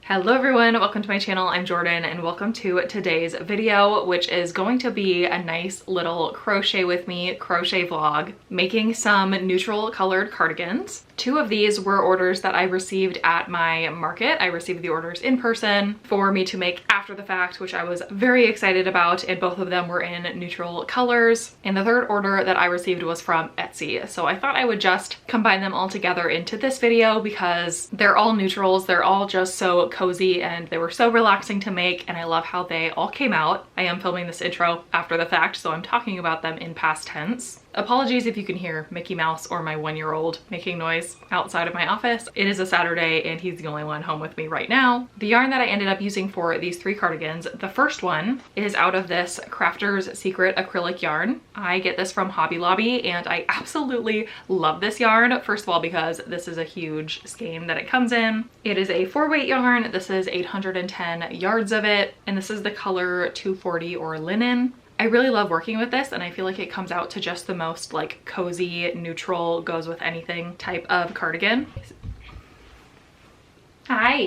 Hello everyone, welcome to my channel. I'm Jordyn and welcome to today's video, which is going to be a nice little crochet with me crochet vlog, making some neutral colored cardigans. Two of these were orders that I received at my market. I received the orders in person for me to make after the fact, which I was very excited about, and both of them were in neutral colors. And the third order that I received was from Etsy. So I thought I would just combine them all together into this video because they're all neutrals. They're all just so cozy and they were so relaxing to make, and I love how they all came out. I am filming this intro after the fact, so I'm talking about them in past tense. Apologies if you can hear Mickey Mouse or my 1-year-old making noise outside of my office. It is a Saturday and he's the only one home with me right now. The yarn that I ended up using for these three cardigans, the first one is out of this Crafter's Secret acrylic yarn. I get this from Hobby Lobby and I absolutely love this yarn. First of all, because this is a huge skein that it comes in. It is a 4-weight yarn. This is 810 yards of it, and this is the color 240 or linen. I really love working with this and I feel like it comes out to just the most like cozy, neutral, goes with anything type of cardigan. Hi,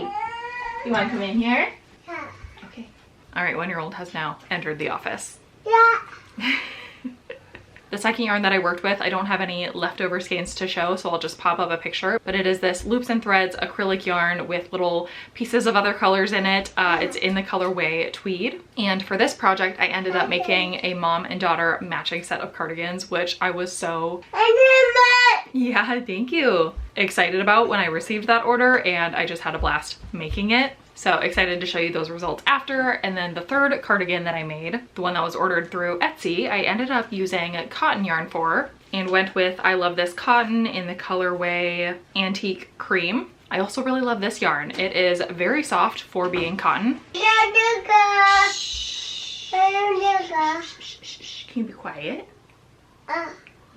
you want to come in here? Yeah. Okay. All right, 1-year-old has now entered the office. Yeah. The second yarn that I worked with, I don't have any leftover skeins to show, so I'll just pop up a picture. But it is this loops and threads acrylic yarn with little pieces of other colors in it. It's in the colorway tweed. And for this project, I ended up making a mom and daughter matching set of cardigans, which I was so, yeah, thank you, excited about when I received that order, and I just had a blast making it. So excited to show you those results after. And then the third cardigan that I made, the one that was ordered through Etsy, I ended up using cotton yarn for and went with I Love This Cotton in the colorway Antique Cream. I also really love this yarn. It is very soft for being cotton. Shh. Can you be quiet?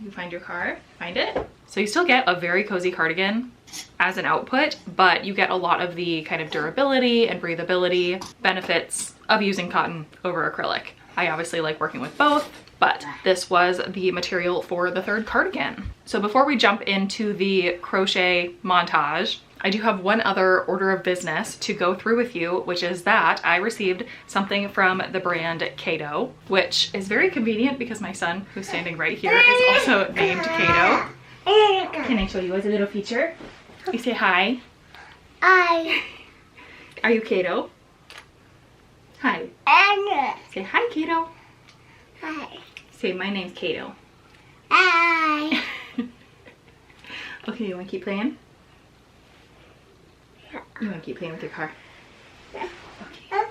You find your car? Find it? So you still get a very cozy cardigan as an output, but you get a lot of the kind of durability and breathability benefits of using cotton over acrylic. I obviously like working with both, but this was the material for the third cardigan. So before we jump into the crochet montage, I do have one other order of business to go through with you, which is that I received something from the brand Caydo, which is very convenient because my son, who's standing right here, is also named Caydo. Can I show you as a little feature? You say hi. Hi. Are you Caydo? Hi. Say hi, Caydo. Hi. Say my name's Caydo. Hi. Okay, you want to keep playing? You want to keep playing with your car? Okay.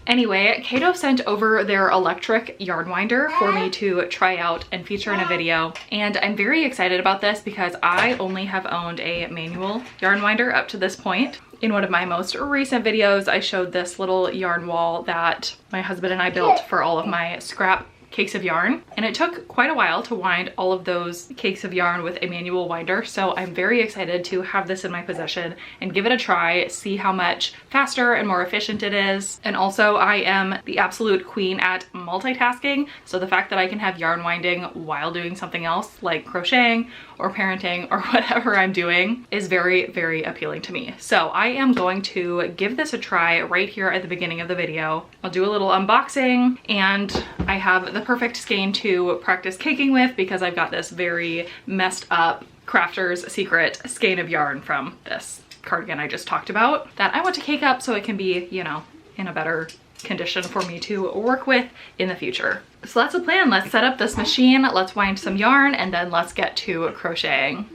Anyway, Caydo sent over their electric yarn winder for me to try out and feature in a video. And I'm very excited about this because I only have owned a manual yarn winder up to this point. In one of my most recent videos, I showed this little yarn wall that my husband and I built for all of my scrap cakes of yarn, and it took quite a while to wind all of those cakes of yarn with a manual winder. So I'm very excited to have this in my possession and give it a try, see how much faster and more efficient it is. And also I am the absolute queen at multitasking, so the fact that I can have yarn winding while doing something else like crocheting or parenting or whatever I'm doing is very, very appealing to me. So I am going to give this a try right here at the beginning of the video. I'll do a little unboxing, and I have the perfect skein to practice caking with because I've got this very messed up Crafter's Secret skein of yarn from this cardigan I just talked about that I want to cake up so it can be, you know, in a better condition for me to work with in the future. So that's the plan. Let's set up this machine, let's wind some yarn, and then let's get to crocheting.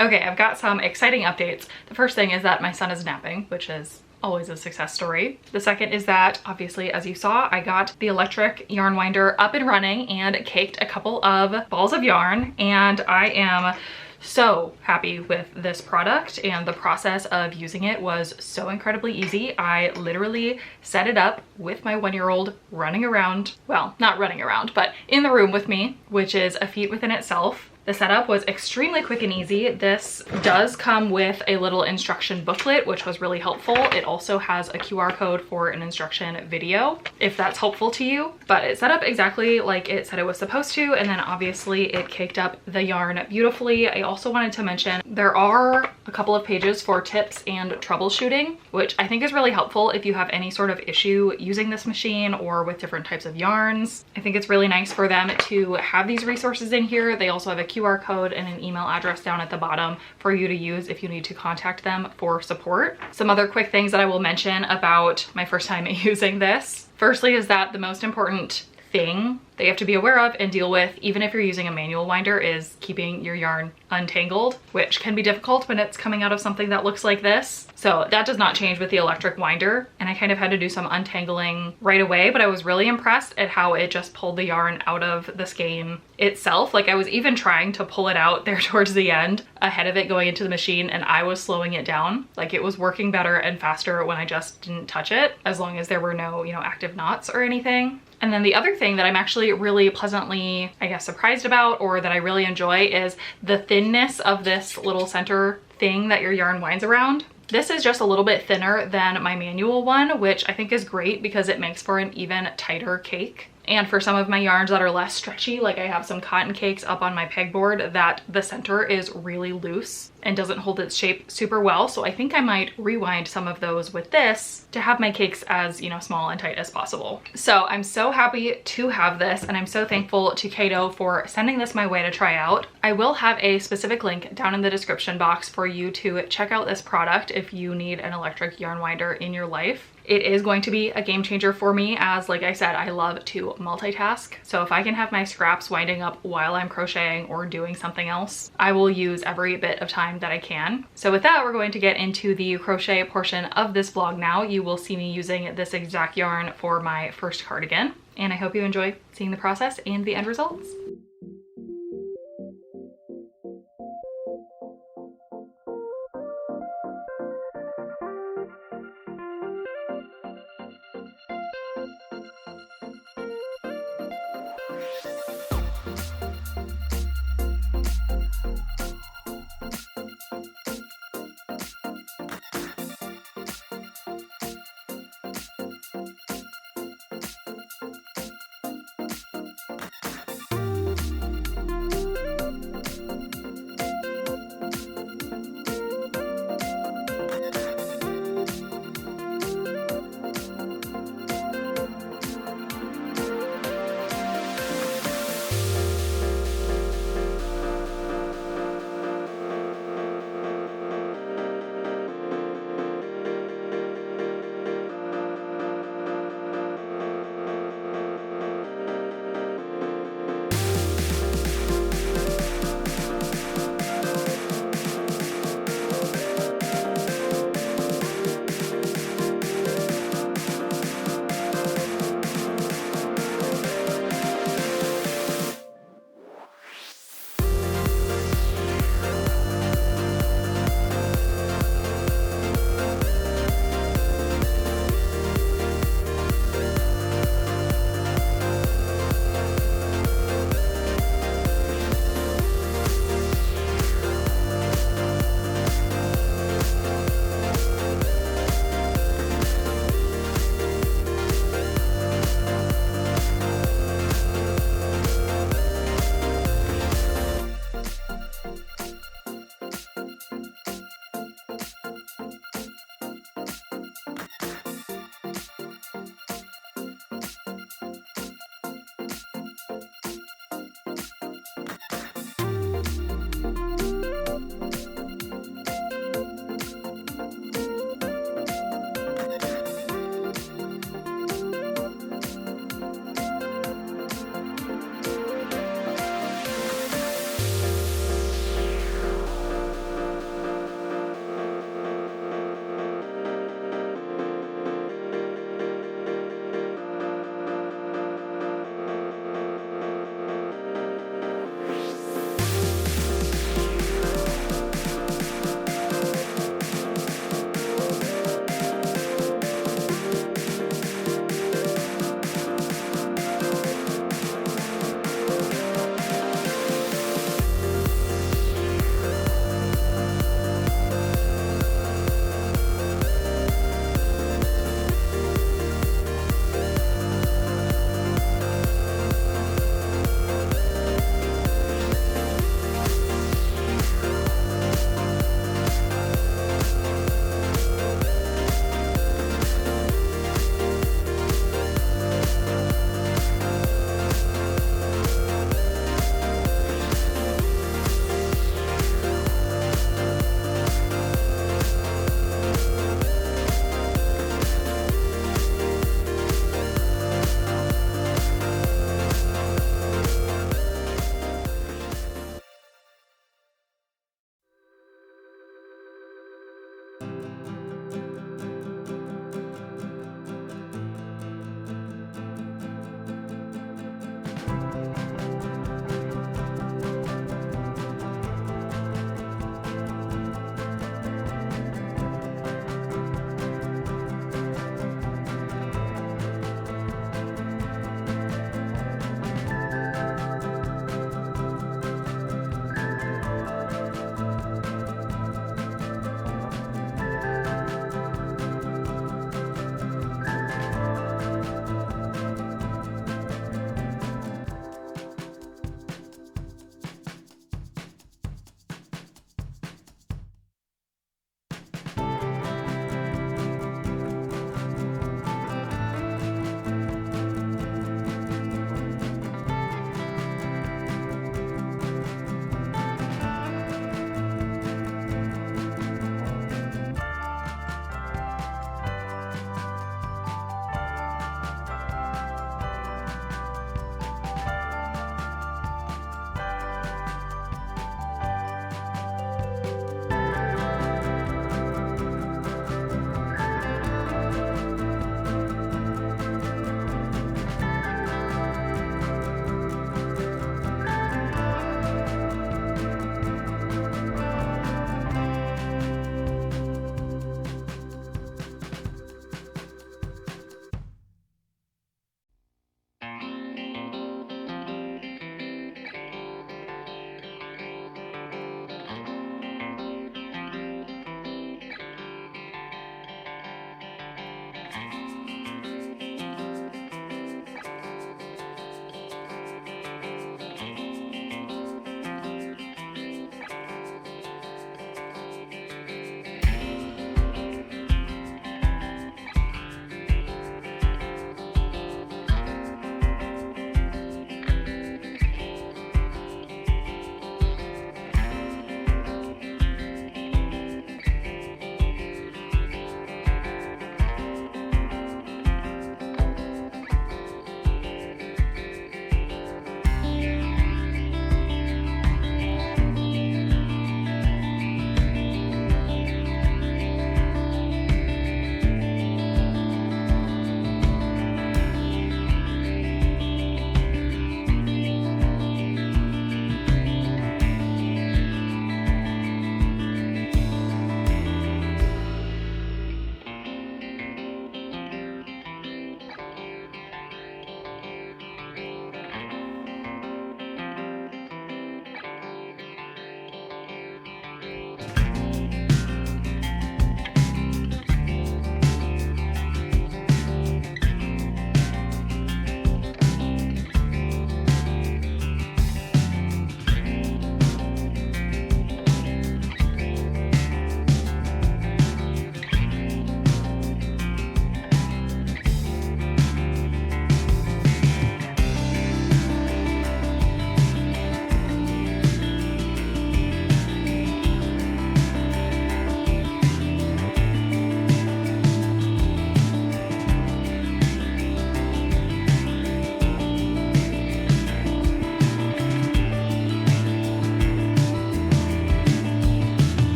Okay, I've got some exciting updates. The first thing is that my son is napping, which is always a success story. The second is that, obviously, as you saw, I got the electric yarn winder up and running and caked a couple of balls of yarn, and I am so happy with this product, and the process of using it was so incredibly easy. I literally set it up with my 1-year-old running around, well, not running around, but in the room with me, which is a feat within itself. The setup was extremely quick and easy. This does come with a little instruction booklet, which was really helpful. It also has a QR code for an instruction video, if that's helpful to you. But it set up exactly like it said it was supposed to, and then obviously it caked up the yarn beautifully. I also wanted to mention there are a couple of pages for tips and troubleshooting, which I think is really helpful if you have any sort of issue using this machine or with different types of yarns. I think it's really nice for them to have these resources in here. They also have a QR code and an email address down at the bottom for you to use if you need to contact them for support. Some other quick things that I will mention about my first time using this. Firstly is that the most important thing that you have to be aware of and deal with, even if you're using a manual winder, is keeping your yarn untangled, which can be difficult when it's coming out of something that looks like this. So that does not change with the electric winder, and I kind of had to do some untangling right away, but I was really impressed at how it just pulled the yarn out of the skein itself. Like, I was even trying to pull it out there towards the end ahead of it going into the machine, and I was slowing it down. Like, it was working better and faster when I just didn't touch it, as long as there were no, active knots or anything. And then the other thing that I'm actually really pleasantly, I guess, surprised about, or that I really enjoy, is the thinness of this little center thing that your yarn winds around. This is just a little bit thinner than my manual one, which I think is great because it makes for an even tighter cake. And for some of my yarns that are less stretchy, like I have some cotton cakes up on my pegboard that the center is really loose and doesn't hold its shape super well. So I think I might rewind some of those with this to have my cakes as, small and tight as possible. So I'm so happy to have this, and I'm so thankful to Caydo for sending this my way to try out. I will have a specific link down in the description box for you to check out this product if you need an electric yarn winder in your life. It is going to be a game changer for me, as like I said, I love to multitask. So if I can have my scraps winding up while I'm crocheting or doing something else, I will use every bit of time that I can. So with that, we're going to get into the crochet portion of this vlog now. You will see me using this exact yarn for my first cardigan, and I hope you enjoy seeing the process and the end results.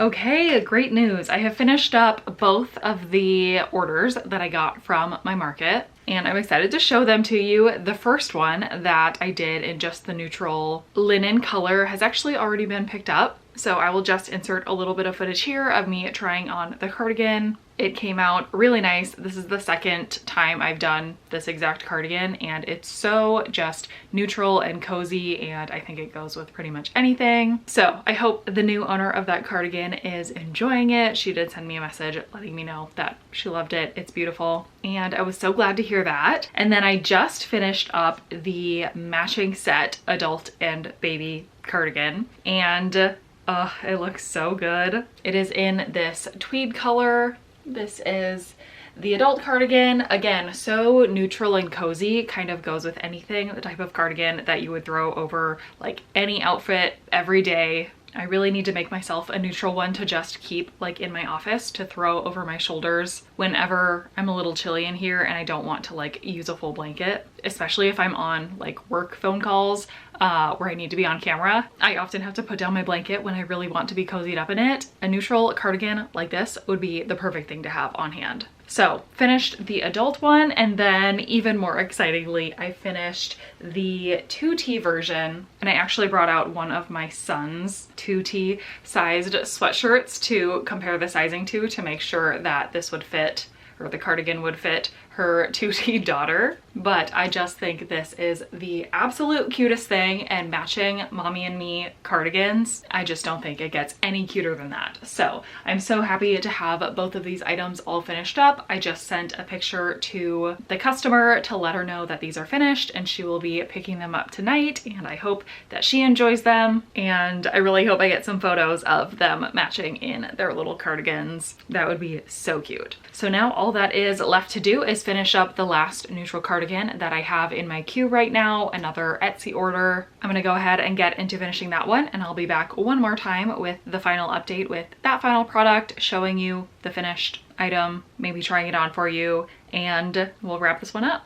Okay, great news. I have finished up both of the orders that I got from my market, and I'm excited to show them to you. The first one that I did in just the neutral linen color has actually already been picked up. So I will just insert a little bit of footage here of me trying on the cardigan. It came out really nice. This is the second time I've done this exact cardigan, and it's so just neutral and cozy, and I think it goes with pretty much anything. So I hope the new owner of that cardigan is enjoying it. She did send me a message letting me know that she loved it. It's beautiful, and I was so glad to hear that. And then I just finished up the matching set adult and baby cardigan, and it looks so good. It is in this tweed color. This is the adult cardigan. Again, so neutral and cozy, kind of goes with anything, the type of cardigan that you would throw over like any outfit every day. I really need to make myself a neutral one to just keep like in my office to throw over my shoulders whenever I'm a little chilly in here and I don't want to like use a full blanket, especially if I'm on like work phone calls where I need to be on camera. I often have to put down my blanket when I really want to be cozied up in it. A neutral cardigan like this would be the perfect thing to have on hand. So finished the adult one, and then even more excitingly, I finished the 2T version, and I actually brought out one of my son's 2T sized sweatshirts to compare the sizing to make sure that this would fit, or the cardigan would fit her 2T daughter. But I just think this is the absolute cutest thing, and matching mommy and me cardigans, I just don't think it gets any cuter than that. So I'm so happy to have both of these items all finished up. I just sent a picture to the customer to let her know that these are finished, and she will be picking them up tonight, and I hope that she enjoys them, and I really hope I get some photos of them matching in their little cardigans. That would be so cute. So now all that is left to do is finish up the last neutral cardigan that I have in my queue right now, another Etsy order. I'm gonna go ahead and get into finishing that one, and I'll be back one more time with the final update with that final product, showing you the finished item, maybe trying it on for you, and we'll wrap this one up.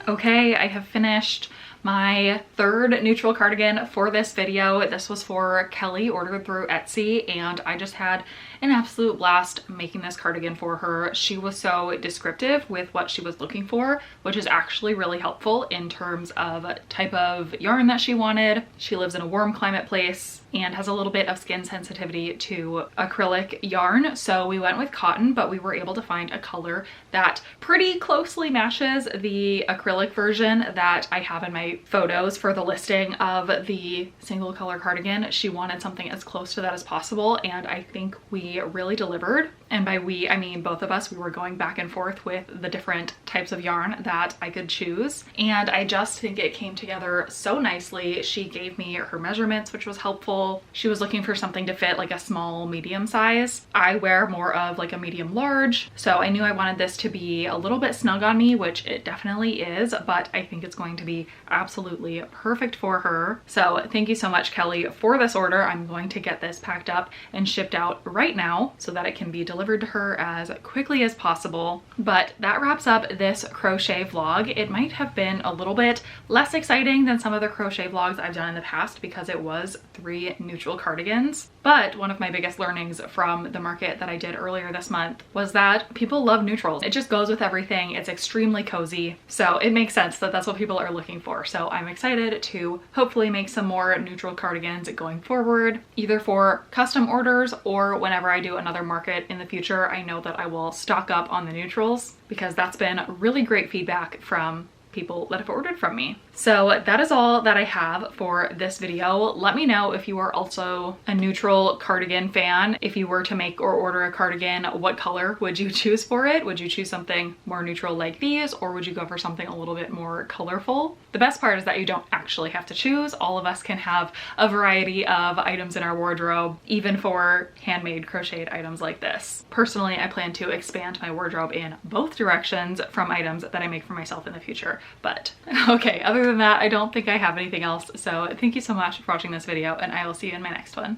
Okay, I have finished my third neutral cardigan for this video. This was for Kelly, ordered through Etsy, and I just had an absolute blast making this cardigan for her. She was so descriptive with what she was looking for, which is actually really helpful in terms of type of yarn that she wanted. She lives in a warm climate place and has a little bit of skin sensitivity to acrylic yarn, so we went with cotton, but we were able to find a color that pretty closely matches the acrylic version that I have in my photos for the listing of the single color cardigan. She wanted something as close to that as possible, and I think we really delivered. And by we, I mean both of us. We were going back and forth with the different types of yarn that I could choose, and I just think it came together so nicely. She gave me her measurements, which was helpful. She was looking for something to fit like a small medium size. I wear more of like a medium large, so I knew I wanted this to be a little bit snug on me, which it definitely is, but I think it's going to be absolutely perfect for her. So thank you so much, Kelly, for this order. I'm going to get this packed up and shipped out right now so that it can be delivered to her as quickly as possible. But that wraps up this crochet vlog. It might have been a little bit less exciting than some of the crochet vlogs I've done in the past because it was 3 neutral cardigans. But one of my biggest learnings from the market that I did earlier this month was that people love neutrals. It just goes with everything. It's extremely cozy. So it makes sense that that's what people are looking for. So I'm excited to hopefully make some more neutral cardigans going forward, either for custom orders or whenever I do another market in the future. I know that I will stock up on the neutrals because that's been really great feedback from people that have ordered from me. So that is all that I have for this video. Let me know if you are also a neutral cardigan fan. If you were to make or order a cardigan, what color would you choose for it? Would you choose something more neutral like these, or would you go for something a little bit more colorful? The best part is that you don't actually have to choose. All of us can have a variety of items in our wardrobe, even for handmade crocheted items like this. Personally, I plan to expand my wardrobe in both directions from items that I make for myself in the future. But okay, other than that, I don't think I have anything else. So thank you so much for watching this video, and I will see you in my next one.